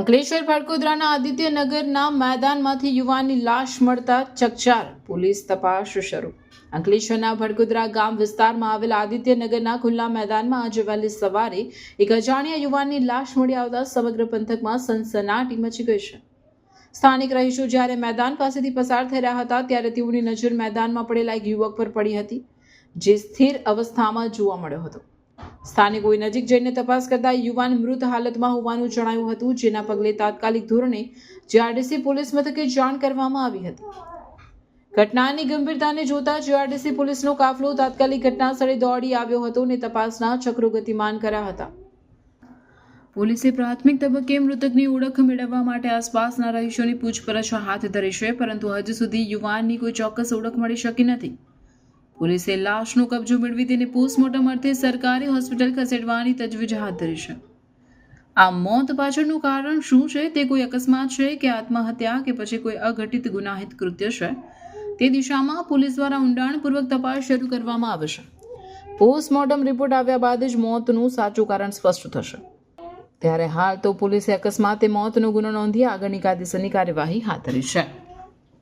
અંકલેશ્વર ભડકોદરાના આદિત્યનગરના મેદાનમાંથી યુવાનની લાશ મળતા ચકચાર, પોલીસ તપાસ શરૂ। અંકલેશ્વરના ભડકોદરા ગામ વિસ્તારમાં આવેલા આદિત્યનગરના ખુલ્લા મેદાનમાં આજે વહેલી સવારે એક અજાણ્યા યુવાનની લાશ મળી આવતા સમગ્ર પંથકમાં સનસનાટી મચી ગઈ છે। સ્થાનિક રહીશો જ્યારે મેદાન પાસેથી પસાર થઈ રહ્યા હતા ત્યારે તેઓની નજર મેદાનમાં પડેલા એક યુવક પર પડી હતી, જે સ્થિર અવસ્થામાં જોવા મળ્યો હતો। સ્થાનિકોએ નજીક જઈને તપાસ કરતા યુવાન મૃત હાલતમાં હોવાનું જણાયું હતું, જેના પગલે તાત્કાલિક ધોરણે જીઆરડીસી પોલીસ મથકે જાણ કરવામાં આવી હતી। ઘટનાની ગંભીરતાને જોતા જીઆરડીસી પોલીસનો કાફલો તાત્કાલિક ઘટના સ્થળે દોડી આવ્યો હતો અને તપાસના ચક્રો ગતિમાન કર્યા હતા। પોલીસે પ્રાથમિક તબક્કે મૃતકની ઓળખ મેળવવા માટે આસપાસના રહીશોની પૂછપરછ હાથ ધરી છે, પરંતુ હજુ સુધી યુવાનની કોઈ ચોક્કસ ઓળખ મળી શકી નથી। પોલીસે લાશનો કબજો મેળવી તેને પોસ્ટમોર્ટમ અર્થે સરકારી હોસ્પિટલ ખસેડવાની તજવીજ હાથ ધરી છે। આ મોત પાછળનું કારણ શું છે, તે કોઈ અકસ્માત છે કે આત્મહત્યા કે પછી કોઈ અઘટિત ગુનાહિત કૃત્ય છે, તે દિશામાં પોલીસ દ્વારા ઊંડાણપૂર્વક તપાસ શરૂ કરવામાં આવશે। પોસ્ટમોર્ટમ રિપોર્ટ આવ્યા બાદ જ મોતનું સાચું કારણ સ્પષ્ટ થશે। ત્યારે હાલ તો પોલીસે અકસ્માતે મોતનો ગુનો નોંધી આગળની કાયદેસરની કાર્યવાહી હાથ ધરી છે।